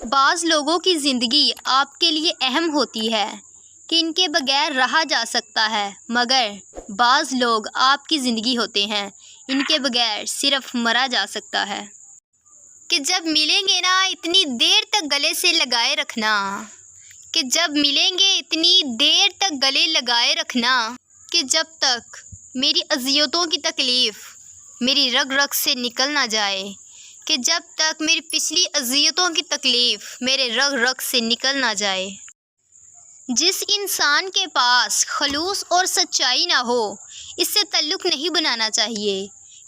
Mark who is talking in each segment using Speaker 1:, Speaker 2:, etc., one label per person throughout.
Speaker 1: بعض لوگوں کی زندگی آپ کے لیے اہم ہوتی ہے کہ ان کے بغیر رہا جا سکتا ہے، مگر بعض لوگ آپ کی زندگی ہوتے ہیں، ان کے بغیر صرف مرا جا سکتا ہے۔ کہ جب ملیں گے نا اتنی دیر تک گلے سے لگائے رکھنا، کہ جب ملیں گے اتنی دیر تک گلے لگائے رکھنا، کہ جب تک میری اذیتوں کی تکلیف میری رگ رگ سے نکل نہ جائے، کہ جب تک میری پچھلی اذیتوں کی تکلیف میرے رگ رگ سے نکل نہ جائے۔ جس انسان کے پاس خلوص اور سچائی نہ ہو، اس سے تعلق نہیں بنانا چاہیے،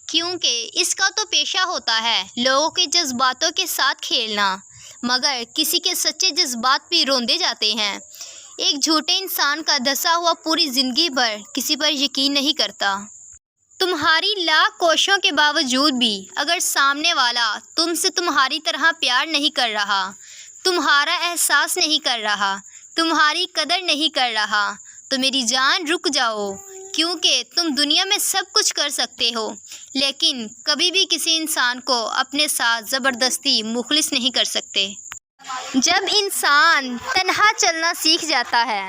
Speaker 1: کیونکہ اس کا تو پیشہ ہوتا ہے لوگوں کے جذباتوں کے ساتھ کھیلنا، مگر کسی کے سچے جذبات بھی روندے جاتے ہیں۔ ایک جھوٹے انسان کا دھسا ہوا پوری زندگی بھر کسی پر یقین نہیں کرتا۔ تمہاری لاکھ کوششوں کے باوجود بھی اگر سامنے والا تم سے تمہاری طرح پیار نہیں کر رہا، تمہارا احساس نہیں کر رہا، تمہاری قدر نہیں کر رہا، تو میری جان رک جاؤ، کیونکہ تم دنیا میں سب کچھ کر سکتے ہو، لیکن کبھی بھی کسی انسان کو اپنے ساتھ زبردستی مخلص نہیں کر سکتے۔ جب انسان تنہا چلنا سیکھ جاتا ہے،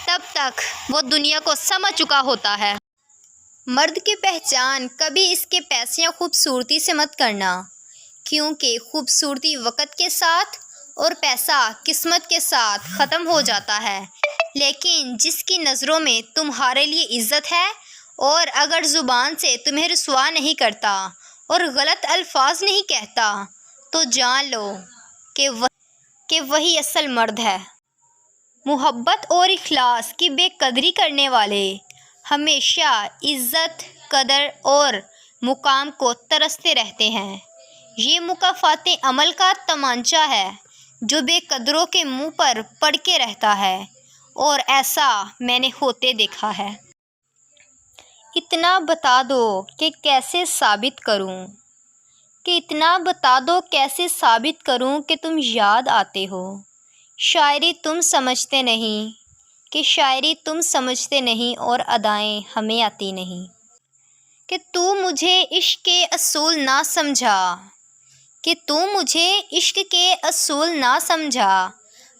Speaker 1: تب تک وہ دنیا کو سمجھ چکا ہوتا ہے۔ مرد کی پہچان کبھی اس کے پیسے یا خوبصورتی سے مت کرنا، کیونکہ خوبصورتی وقت کے ساتھ اور پیسہ قسمت کے ساتھ ختم ہو جاتا ہے، لیکن جس کی نظروں میں تمہارے لیے عزت ہے، اور اگر زبان سے تمہیں رسوا نہیں کرتا اور غلط الفاظ نہیں کہتا، تو جان لو کہ وہی اصل مرد ہے۔ محبت اور اخلاص کی بے قدری کرنے والے ہمیشہ عزت، قدر اور مقام کو ترستے رہتے ہیں۔ یہ مکافات عمل کا تمانچہ ہے جو بے قدروں کے منہ پر پڑ کے رہتا ہے، اور ایسا میں نے ہوتے دیکھا ہے۔ اتنا بتا دو کہ کیسے ثابت کروں، کہ اتنا بتا دو کیسے ثابت کروں کہ تم یاد آتے ہو۔ شاعری تم سمجھتے نہیں، کہ شاعری تم سمجھتے نہیں اور ادائیں ہمیں آتی نہیں۔ کہ تو مجھے عشق کے اصول نہ سمجھا، کہ تو مجھے عشق کے اصول نہ سمجھا،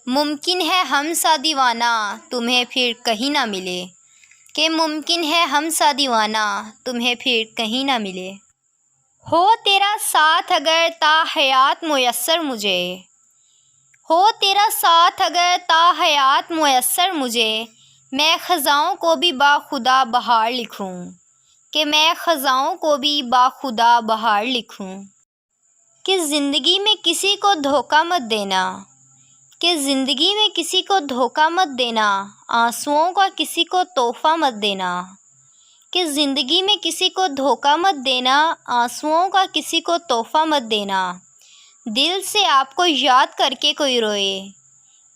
Speaker 1: ممکن ہے ہم سا دیوانہ تمہیں پھر کہیں نہ ملے، کہ ممکن ہے ہم سا دیوانہ تمہیں پھر کہیں نہ ملے۔ ہو تیرا ساتھ اگر تا حیات میسر مجھے، ہو تیرا ساتھ اگر تا حیات میسر مجھے، میں خزاں کو بھی باخدا بہار لکھوں، کہ میں خزاں کو بھی باخدا بہار لکھوں۔ کہ زندگی میں کسی کو دھوکہ مت دینا، کہ زندگی میں کسی کو دھوکہ مت دینا، آنسوؤں کا کسی کو تحفہ مت دینا۔ کہ زندگی میں کسی کو دھوکہ مت دینا، آنسوؤں کا کسی کو تحفہ مت دینا۔ دل سے آپ کو یاد کر کے کوئی روئے،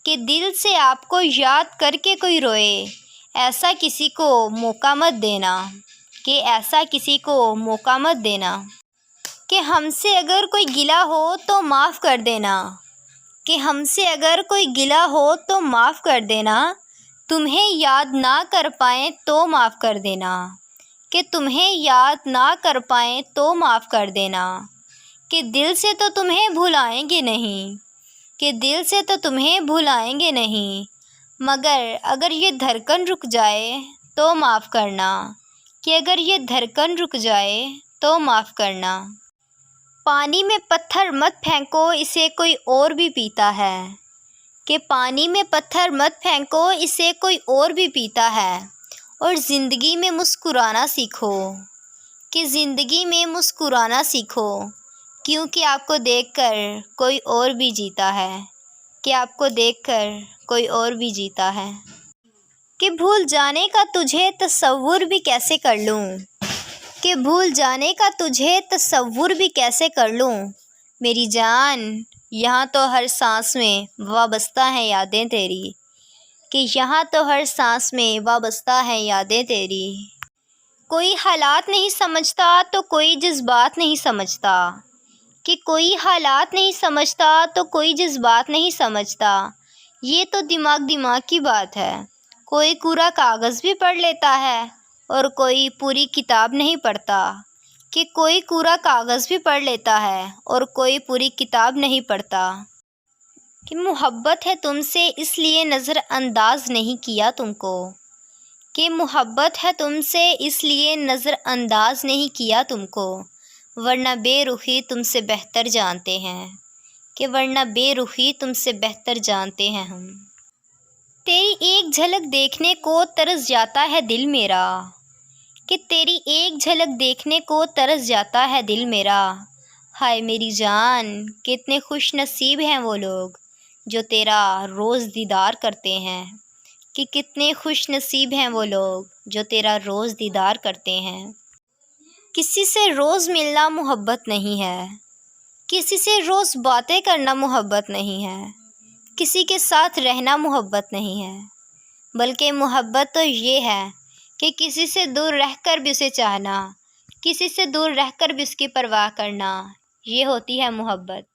Speaker 1: کہ دل سے آپ کو یاد کر کے کوئی روئے، ایسا کسی کو موقع مت دینا، کہ ایسا کسی کو موقع مت دینا۔ کہ ہم سے اگر کوئی گلہ ہو تو معاف کر دینا، کہ ہم سے اگر کوئی گلہ ہو تو معاف کر دینا، تمہیں یاد نہ کر پائیں تو معاف کر دینا، کہ تمہیں یاد نہ کر پائیں تو معاف کر دینا۔ کہ دل سے تو تمہیں بھلائیں گے نہیں، کہ دل سے تو تمہیں بھلائیں گے نہیں، مگر اگر یہ دھڑکن رک جائے تو معاف کرنا، کہ اگر یہ دھڑکن رک جائے تو معاف کرنا۔ پانی میں پتھر مت پھینکو اسے کوئی اور بھی پیتا ہے، کہ پانی میں پتھر مت پھینکو اسے کوئی اور بھی پیتا ہے، اور زندگی میں مسکرانا سیکھو، کہ زندگی میں مسکرانا سیکھو، کیونکہ آپ کو دیکھ کر کوئی اور بھی جیتا ہے، کہ آپ کو دیکھ کر کوئی اور بھی جیتا ہے۔ کہ بھول جانے کا تجھے تصور بھی کیسے کر لوں، کہ بھول جانے کا تجھے تصور بھی کیسے کر لوں، میری جان یہاں تو ہر سانس میں وابستہ ہیں یادیں تیری، کہ یہاں تو ہر سانس میں وابستہ ہیں یادیں تیری۔ کوئی حالات نہیں سمجھتا تو کوئی جذبات نہیں سمجھتا، کہ کوئی حالات نہیں سمجھتا تو کوئی جذبات نہیں سمجھتا، یہ تو دماغ کی بات ہے۔ کوئی کوڑا کاغذ بھی پڑھ لیتا ہے اور کوئی پوری کتاب نہیں پڑھتا، کہ کوئی کوڑا کاغذ بھی پڑھ لیتا ہے اور کوئی پوری کتاب نہیں پڑھتا۔ کہ محبت ہے تم سے اس لیے نظر انداز نہیں کیا تم کو، کہ محبت ہے تم سے اس لیے نظر انداز نہیں کیا تم کو، ورنہ بے رخی تم سے بہتر جانتے ہیں، کہ ورنہ بے رخی تم سے بہتر جانتے ہیں ہم۔ تیری ایک جھلک دیکھنے کو ترس جاتا ہے دل میرا، کہ تیری ایک جھلک دیکھنے کو ترس جاتا ہے دل میرا، ہائے میری جان کتنے خوش نصیب ہیں وہ لوگ جو تیرا روز دیدار کرتے ہیں، کہ کتنے خوش نصیب ہیں وہ لوگ جو تیرا روز دیدار کرتے ہیں۔ کسی سے روز ملنا محبت نہیں ہے، کسی سے روز باتیں کرنا محبت نہیں ہے، کسی کے ساتھ رہنا محبت نہیں ہے، بلکہ محبت تو یہ ہے کہ کسی سے دور رہ کر بھی اسے چاہنا، کسی سے دور رہ کر بھی اس کی پرواہ کرنا، یہ ہوتی ہے محبت۔